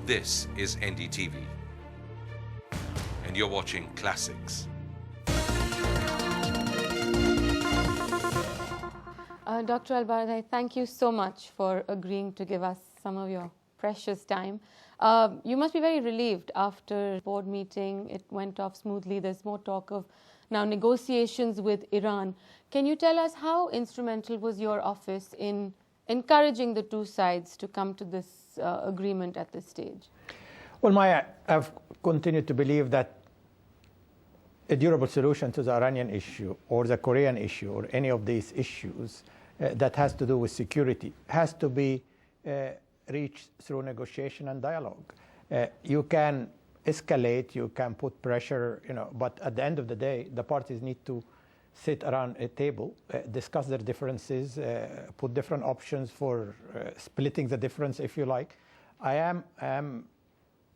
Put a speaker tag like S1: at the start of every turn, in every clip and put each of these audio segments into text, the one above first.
S1: This is NDTV, and you're watching Classics.
S2: Dr. Al-Baradei, thank you so much for agreeing to give us some of your precious time. You must be very relieved after the board meeting. It went off smoothly. There's more talk of now negotiations with Iran. Can you tell us how instrumental was your office in encouraging the two sides to come to this agreement at this stage?
S3: Well, Maya, I've continued to believe that a durable solution to the Iranian issue or the Korean issue or any of these issues that has to do with security has to be reached through negotiation and dialogue. You can escalate, you can put pressure, but at the end of the day, the parties need to sit around a table, discuss their differences, put different options for splitting the difference, if you like. I am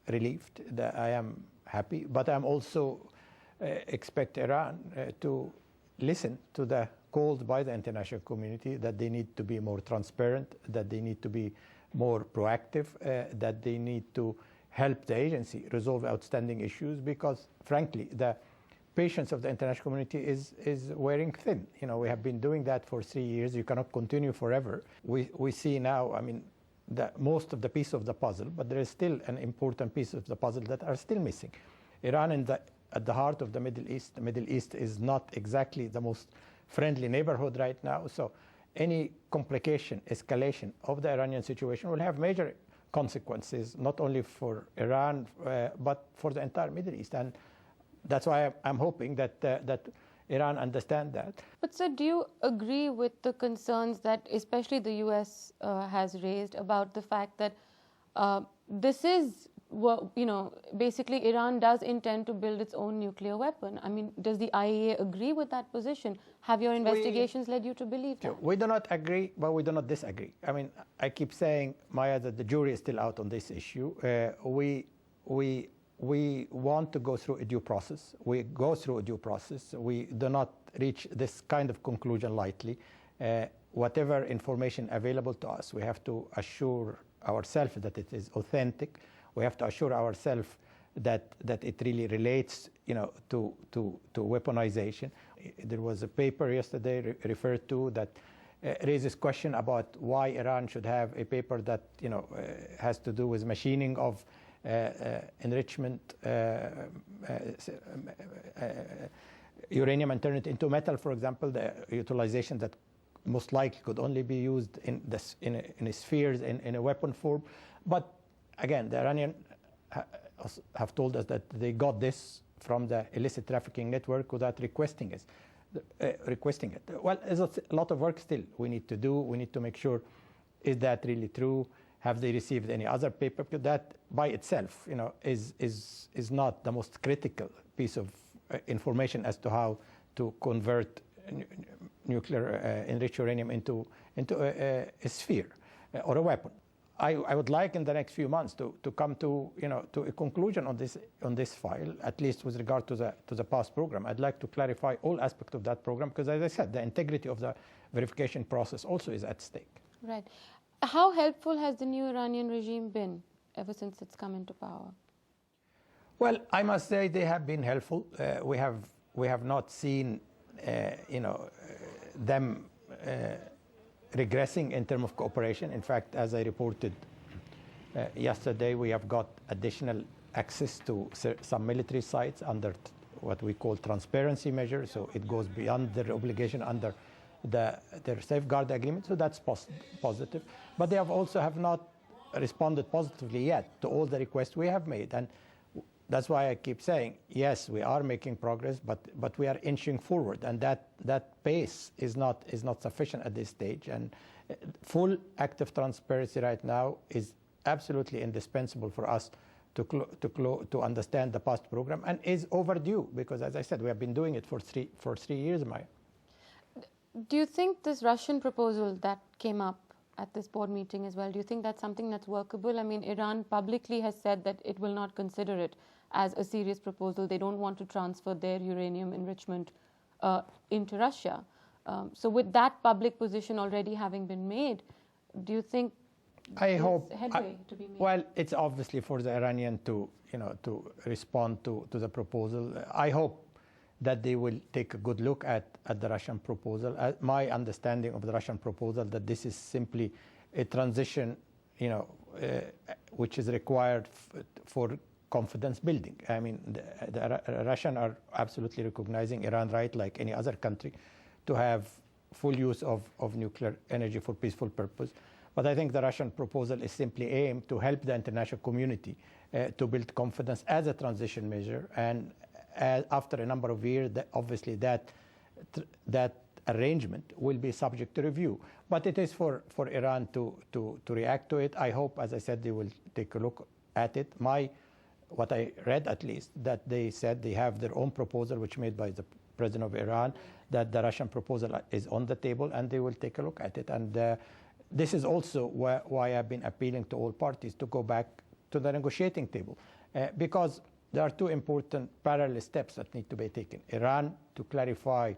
S3: relieved, that I am happy, but I'm also expect Iran to listen to the calls by the international community that they need to be more transparent, that they need to be more proactive, that they need to help the agency resolve outstanding issues, because frankly, the patience of the international community is wearing thin. We have been doing that for 3 years. You cannot continue forever. We see now, most of the piece of the puzzle, but there is still an important piece of the puzzle that are still missing. Iran at the heart of the Middle East. The Middle East is not exactly the most friendly neighborhood right now. So any complication, escalation of the Iranian situation will have major consequences, not only for Iran, but for the entire Middle East. And that's why I'm hoping that Iran understand that.
S2: But sir, do you agree with the concerns that especially the US has raised about the fact that this is, basically Iran does intend to build its own nuclear weapon? Does the IAEA agree with that position? Have your investigations led you to believe that?
S3: We do not agree, but we do not disagree. I keep saying, Maya, that the jury is still out on this issue. We want to go through a due process. We go through a due process. We do not reach this kind of conclusion lightly. Whatever information available to us, we have to assure ourselves that it is authentic. We have to assure ourselves that it really relates, to weaponization. There was a paper yesterday referred to that raises question about why Iran should have a paper that, has to do with machining of enrichment uranium and turn it into metal, for example, the utilization that most likely could only be used in spheres in a weapon form. But again, the Iranians have told us that they got this from the illicit trafficking network without requesting it. Well, there's a lot of work still we need to do. We need to make sure, is that really true? Have they received any other paper? Because that by itself, is not the most critical piece of information as to how to convert nuclear enriched uranium into a sphere or a weapon. I would like in the next few months to come to a conclusion on this file, at least with regard to the past program. I'd like to clarify all aspects of that program, because as I said, the integrity of the verification process also is at stake.
S2: Right. How helpful has the new Iranian regime been ever since it's come into power?
S3: Well, I must say they have been helpful. We have not seen them regressing in terms of cooperation. In fact, as I reported yesterday, we have got additional access to some military sites under what we call transparency measures. So it goes beyond their obligation under their safeguard agreement. So that's positive. But they have not responded positively yet to all the requests we have made. And that's why I keep saying, yes, we are making progress, but we are inching forward, and that pace is not sufficient at this stage. And full active transparency right now is absolutely indispensable for us to understand the past program, and is overdue, because as I said, we have been doing it for 3 years, Maya.
S2: Do you think this Russian proposal that came up at this board meeting as well, do you think that's something that's workable? Iran publicly has said that it will not consider it as a serious proposal. They don't want to transfer their uranium enrichment into Russia. So with that public position already having been made, do you think there's
S3: hope
S2: headway to be made?
S3: Well, it's obviously for the Iranian to respond to the proposal. I hope that they will take a good look at the Russian proposal. My understanding of the Russian proposal that this is simply a transition, which is required for confidence building. I mean, the Russians are absolutely recognizing Iran's right, like any other country, to have full use of nuclear energy for peaceful purpose. But I think the Russian proposal is simply aimed to help the international community to build confidence as a transition measure. And after a number of years, obviously that arrangement will be subject to review. But it is for Iran to react to it. I hope, as I said, they will take a look at it. What I read, at least, that they said they have their own proposal, which made by the president of Iran, that the Russian proposal is on the table, and they will take a look at it. And this is also why I've been appealing to all parties to go back to the negotiating table, because there are two important parallel steps that need to be taken. Iran to clarify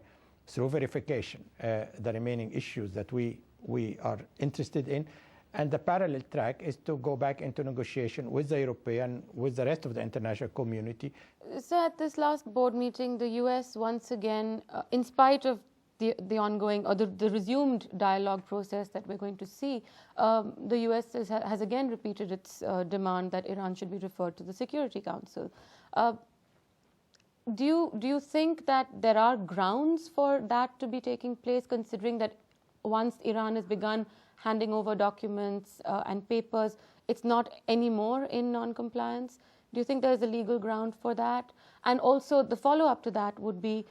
S3: through verification the remaining issues that we are interested in, and the parallel track is to go back into negotiation with the European, with the rest of the international community.
S2: So at this last board meeting, the US once again, in spite of the ongoing or the resumed dialogue process that we're going to see, the US has again repeated its demand that Iran should be referred to the Security Council. Do you think that there are grounds for that to be taking place, considering that once Iran has begun handing over documents and papers, it's not anymore in non-compliance? Do you think there's a legal ground for that? And also the follow-up to that would be,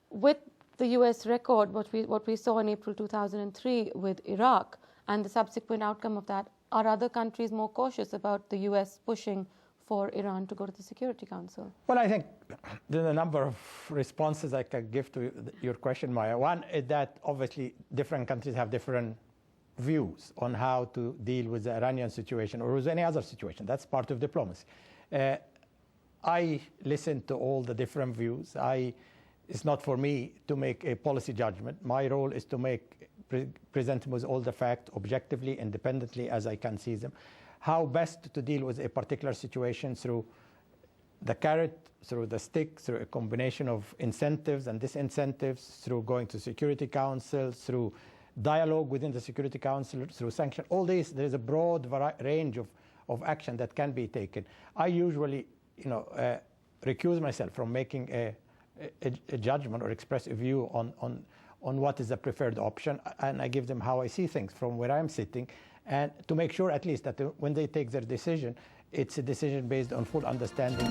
S2: with the US record, what we saw in April 2003 with Iraq and the subsequent outcome of that, are other countries more cautious about the US pushing for Iran to go to the Security Council?
S3: Well, I think there's a number of responses I can give to your question, Maya. One is that obviously different countries have different views on how to deal with the Iranian situation or with any other situation. That's part of diplomacy. I listen to all the different views. It's not for me to make a policy judgment. My role is to present them with all the facts objectively, independently, as I can see them. How best to deal with a particular situation, through the carrot, through the stick, through a combination of incentives and disincentives, through going to Security Council, through dialogue within the Security Council, through sanctions. All these, there's a broad range of action that can be taken. I usually, recuse myself from making a judgment or express a view on what is the preferred option, and I give them how I see things from where I'm sitting, and to make sure at least that when they take their decision, it's a decision based on full understanding.